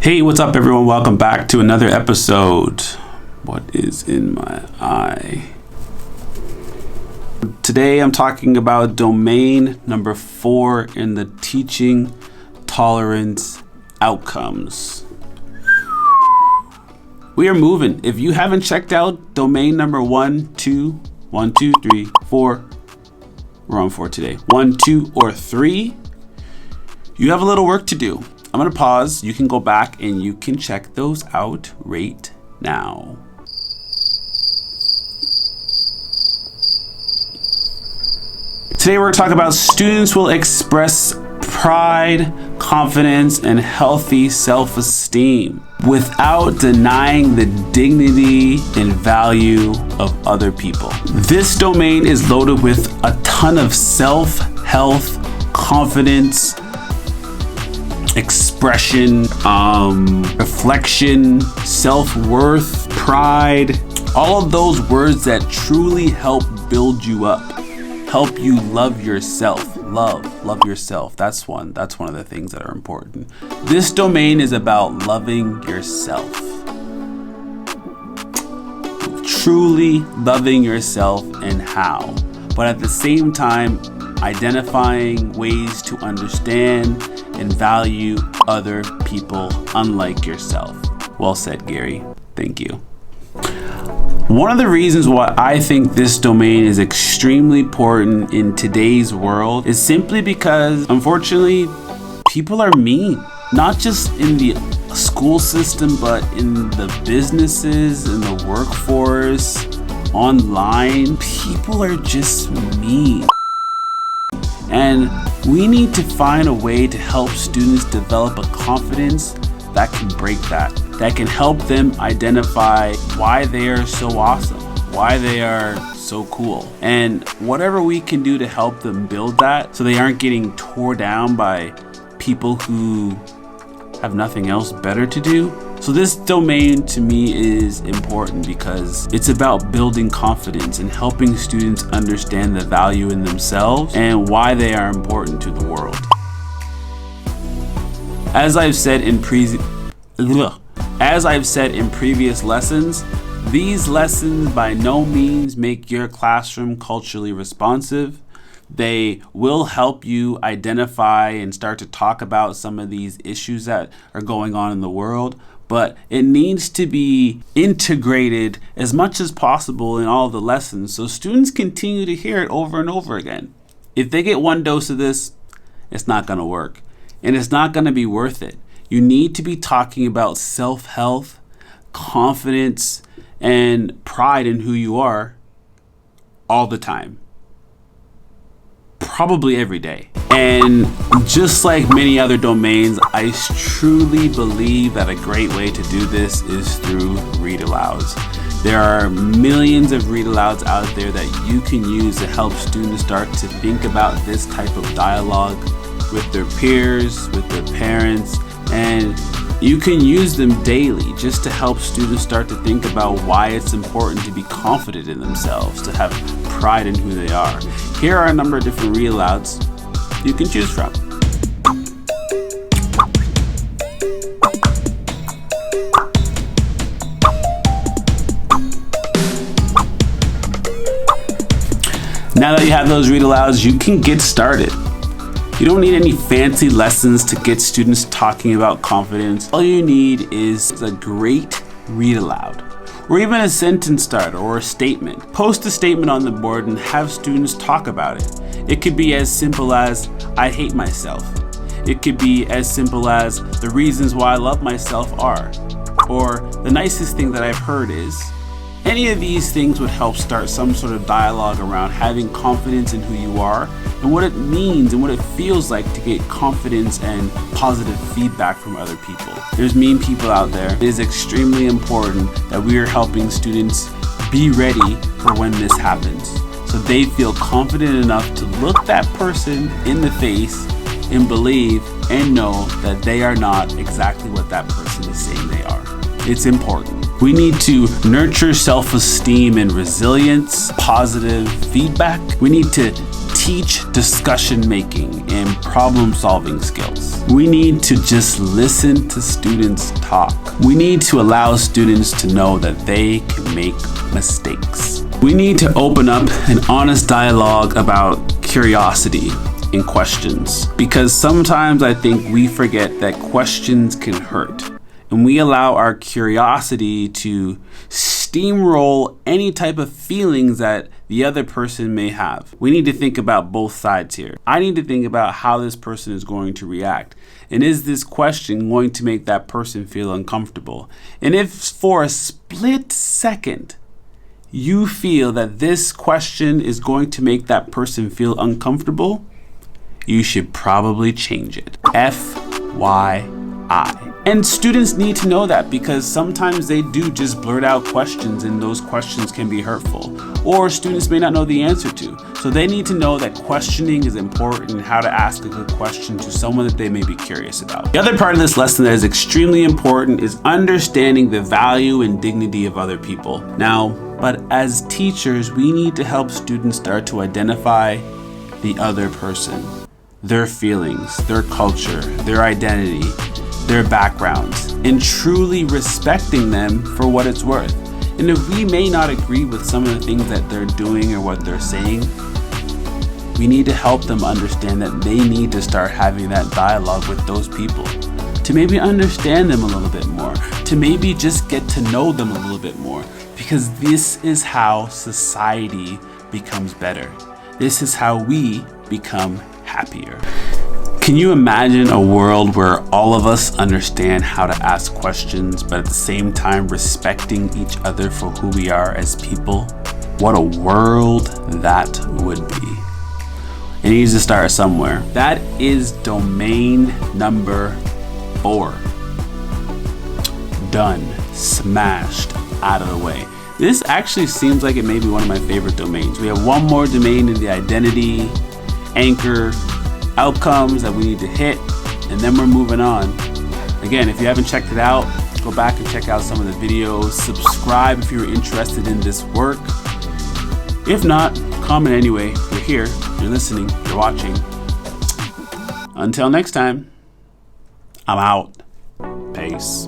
Hey, what's up everyone? Welcome back to another episode. What is in my eye? Today I'm talking about domain number 4 in the teaching tolerance outcomes. We are moving. If you haven't checked out domain number 1, 2, 3, 4, we're on 4 today. 1, 2, or 3, you have a little work to do. I'm gonna pause. You can go back and you can check those out right now. Today we're talking about students will express pride, confidence, and healthy self-esteem without denying the dignity and value of other people. This domain is loaded with a ton of self-help, confidence, expression, reflection, self-worth, pride, all of those words that truly help build you up, help you love yourself. Love yourself. That's one of the things that are important. This domain is about loving yourself. Truly loving yourself and how. But at the same time, identifying ways to understand and value other people unlike yourself. Well said, Gary. Thank you. One of the reasons why I think this domain is extremely important in today's world is simply because, unfortunately, people are mean. Not just in the school system, but in the businesses, in the workforce, online. People are just mean. And we need to find a way to help students develop a confidence that can break that can help them identify why they are so awesome, why they are so cool. And whatever we can do to help them build that so they aren't getting tore down by people who have nothing else better to do. So this domain to me is important because it's about building confidence and helping students understand the value in themselves and why they are important to the world. As I've said in previous lessons, these lessons by no means make your classroom culturally responsive. They will help you identify and start to talk about some of these issues that are going on in the world, but it needs to be integrated as much as possible in all of the lessons so students continue to hear it over and over again. If they get one dose of this, it's not going to work, and it's not going to be worth it. You need to be talking about self-help, confidence, and pride in who you are all the time. Probably every day. And just like many other domains, I truly believe that a great way to do this is through read alouds. There are millions of read alouds out there that you can use to help students start to think about this type of dialogue with their peers, with their parents, and you can use them daily just to help students start to think about why it's important to be confident in themselves, to have pride in who they are. Here are a number of different read alouds you can choose from. Now that you have those read alouds, you can get started. You don't need any fancy lessons to get students talking about confidence. All you need is a great read aloud, or even a sentence starter or a statement. Post a statement on the board and have students talk about it. It could be as simple as, I hate myself. It could be as simple as, the reasons why I love myself are, or the nicest thing that I've heard is. Any of these things would help start some sort of dialogue around having confidence in who you are and what it means and what it feels like to get confidence and positive feedback from other people. There's mean people out there. It is extremely important that we are helping students be ready for when this happens, so they feel confident enough to look that person in the face and believe and know that they are not exactly what that person is saying they are. It's important. We need to nurture self-esteem and resilience, positive feedback. We need to teach teach discussion making and problem solving skills. We need to just listen to students talk. We need to allow students to know that they can make mistakes. We need to open up an honest dialogue about curiosity and questions, because sometimes I think we forget that questions can hurt, and we allow our curiosity to steamroll any type of feelings that the other person may have. We need to think about both sides here. I need to think about how this person is going to react. And is this question going to make that person feel uncomfortable? And if for a split second you feel that this question is going to make that person feel uncomfortable, you should probably change it. FYI. And students need to know that, because sometimes they do just blurt out questions and those questions can be hurtful, or students may not know the answer to. So they need to know that questioning is important and how to ask a good question to someone that they may be curious about. The other part of this lesson that is extremely important is understanding the value and dignity of other people. Now, but as teachers, we need to help students start to identify the other person, their feelings, their culture, their identity, their backgrounds, and truly respecting them for what it's worth. And if we may not agree with some of the things that they're doing or what they're saying, we need to help them understand that they need to start having that dialogue with those people, to maybe understand them a little bit more, to maybe just get to know them a little bit more, because this is how society becomes better. This is how we become happier. Can you imagine a world where all of us understand how to ask questions, but at the same time respecting each other for who we are as people? What a world that would be. It needs to start somewhere. That is domain number 4. Done. Smashed. Out of the way. This actually seems like it may be one of my favorite domains. We have one more domain in the identity, anchor, outcomes that we need to hit, and then we're moving on. Again, if you haven't checked it out, go back and check out some of the videos. Subscribe if you're interested in this work. If not, comment anyway. You're here, you're listening, you're watching. Until next time, I'm out. Peace.